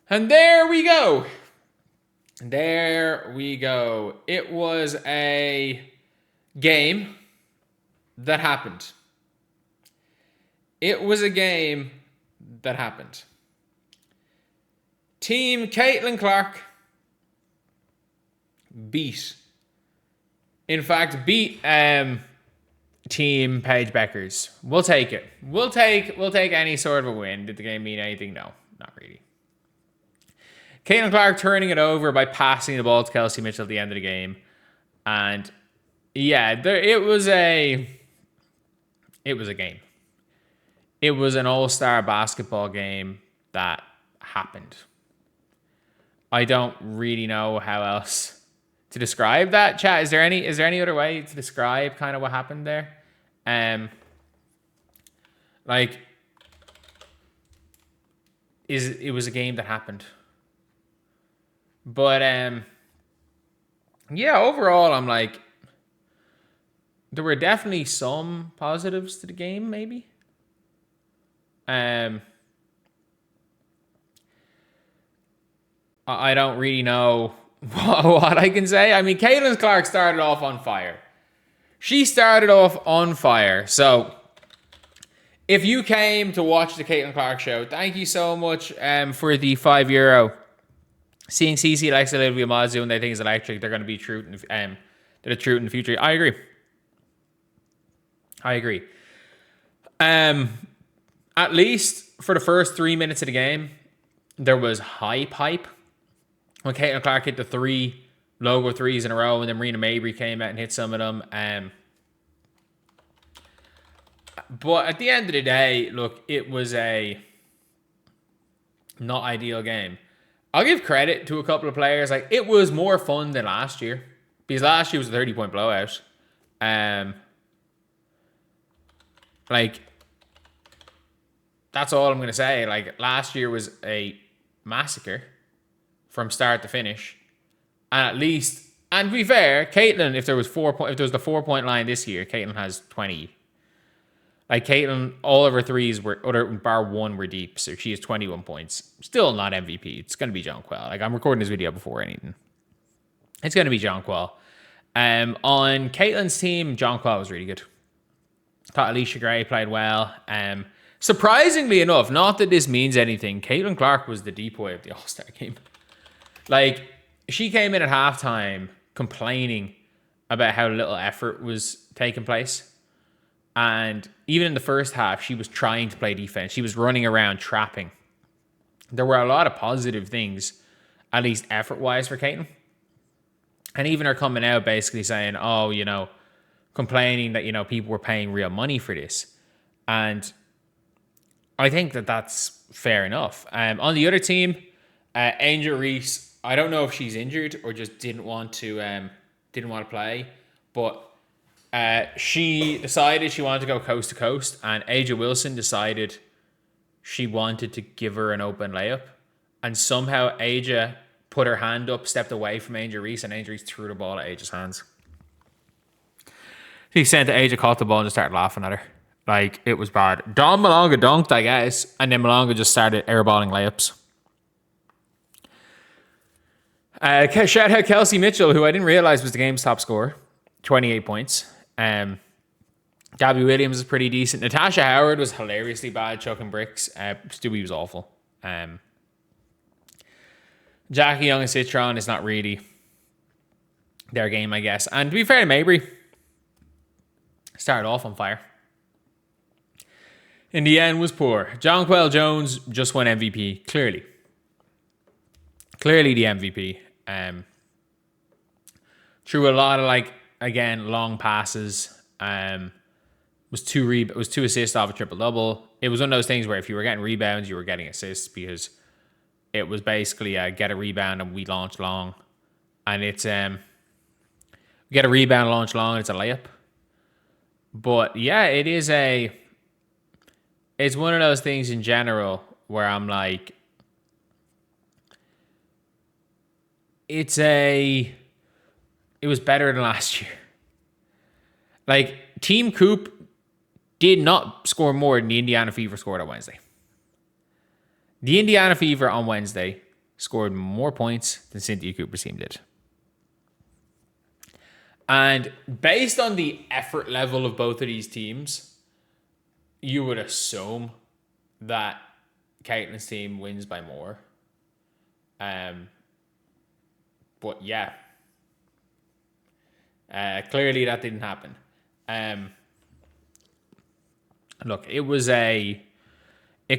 And there we go. There we go. It was a game that happened. It was a game that happened. Team Caitlin Clark beat Team Paige Bueckers. We'll take it. We'll take any sort of a win. Did the game mean anything? No, not really. Caitlin Clark turning it over by passing the ball to Kelsey Mitchell at the end of the game. And yeah, it was a game. It was an all-star basketball game that happened. I don't really know how else to describe that. Chat, is there any other way to describe kind of what happened there? It was a game that happened. But yeah, overall I'm like, there were definitely some positives to the game, maybe. I don't really know what I can say. I mean, Caitlin Clark started off on fire. She started off on fire. So, if you came to watch the Caitlin Clark show, thank you so much for the €5. Seeing CC likes Olivia Mazu and they think it's electric, they're going to be true. They're the truth in the future. I agree. At least for the first 3 minutes of the game, there was hype. When Caitlin Clark hit the 3 logo threes in a row, and then Breanna Mabry came out and hit some of them. But at the end of the day, look, it was a not ideal game. I'll give credit to a couple of players. Like, it was more fun than last year, because last year was a 30-point blowout. That's all I'm going to say. Like, last year was a massacre from start to finish. And at least, and to be fair, Caitlin, if there was the 4-point line this year, Caitlin has 20. Like, Caitlin, all of her threes were, bar one, were deep. So she has 21 points. Still not MVP. It's going to be Jonquel. Like, I'm recording this video before anything. It's going to be Jonquel. On Caitlin's team, Jonquel was really good. Thought Alicia Gray played well. Surprisingly enough, not that this means anything, Caitlin Clark was the decoy of the All-Star game. Like, she came in at halftime complaining about how little effort was taking place. And even in the first half, she was trying to play defense. She was running around trapping. There were a lot of positive things, at least effort-wise, for Caitlin. And even her coming out basically saying, complaining that, people were paying real money for this. And I think that that's fair enough. On the other team, Angel Reese, I don't know if she's injured or just didn't want to play, but she decided she wanted to go coast to coast, and Aja Wilson decided she wanted to give her an open layup, and somehow Aja put her hand up, stepped away from Angel Reese, and Angel Reese threw the ball at Aja's hands. He sent to Aja, caught the ball, and just started laughing at her. Like, it was bad. Dawn Malonga dunked, I guess, and then Malonga just started airballing layups. Shout out Kelsey Mitchell, who I didn't realize was the game's top scorer. 28 points. Gabby Williams is pretty decent. Natasha Howard was hilariously bad, chucking bricks. Stewie was awful. Jackie Young and Citron is not really their game, I guess. And to be fair to Mabry, started off on fire. In the end, was poor. Jonquel Jones just won MVP, clearly. Clearly the MVP. Threw a lot of, long passes. Was two assists off a triple-double. It was one of those things where if you were getting rebounds, you were getting assists, because it was basically get a rebound and we launch long. And it's get a rebound, launch long, and it's a layup. But yeah, it's one of those things in general where I'm like, it was better than last year. Like, Team Coop did not score more than the Indiana Fever scored on Wednesday. The Indiana Fever on Wednesday scored more points than Cynthia Cooper's team did. And based on the effort level of both of these teams, you would assume that Caitlin's team wins by more. But yeah. Clearly that didn't happen. Look, it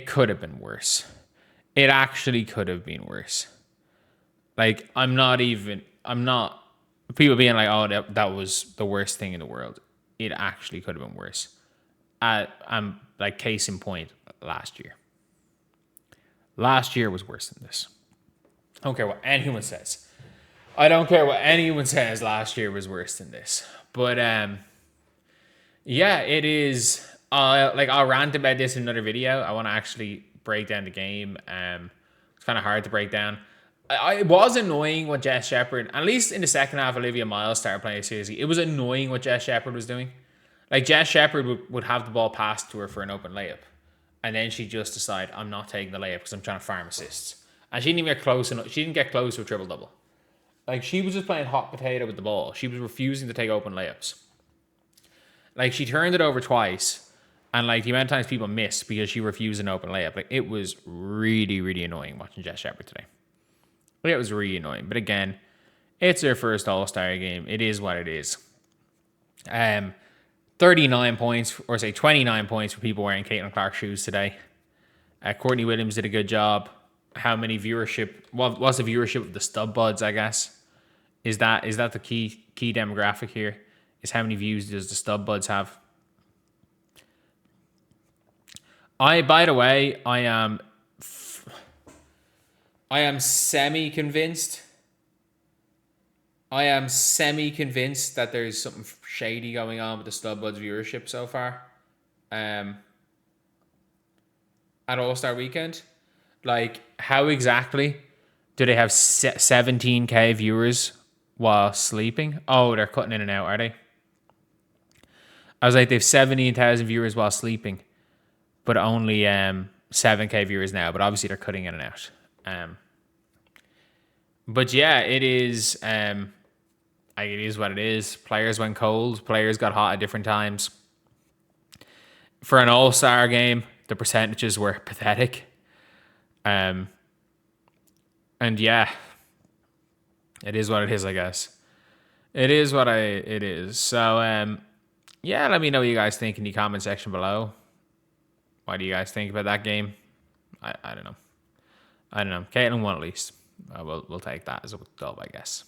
could have been worse. It actually could have been worse. Like, people being like, oh, that was the worst thing in the world. It actually could have been worse. I'm like, case in point, last year. Last year was worse than this. I don't care what anyone says. Last year was worse than this. But yeah, it is. I'll rant about this in another video. I want to actually break down the game. It's kind of hard to break down. It was annoying what Jess Shepherd, at least in the second half, Olivia Miles started playing seriously. It was annoying what Jess Shepherd was doing. Like, Jess Shepherd would have the ball passed to her for an open layup. And then she'd just decide, I'm not taking the layup because I'm trying to farm assists. And she didn't even get close enough. She didn't get close to a triple-double. Like, she was just playing hot potato with the ball. She was refusing to take open layups. Like, she turned it over twice. And, like, the amount of times people missed because she refused an open layup. Like, it was really, really annoying watching Jess Shepherd today. It was really annoying. But again, it's her first All-Star game. It is what it is. 39 points, or say 29 points for people wearing Caitlin Clark shoes today. Courtney Williams did a good job. How many viewership? What was the viewership of the stub buds, I guess? Is that the key demographic here? Is how many views does the stub buds have? By the way, I am semi-convinced that there's something shady going on with the Stub Buds viewership so far. At All-Star Weekend. Like, how exactly do they have 17k viewers while sleeping? Oh, they're cutting in and out, are they? I was like, they have 17,000 viewers while sleeping, but only 7k viewers now. But obviously they're cutting in and out. But yeah, it is. It is what it is. Players went cold. Players got hot at different times. For an All-Star game, the percentages were pathetic. And yeah, it is what it is, I guess. It is what it is. So yeah, let me know what you guys think in the comment section below. What do you guys think about that game? I don't know. Caitlin won at least. We'll take that as a dub, I guess.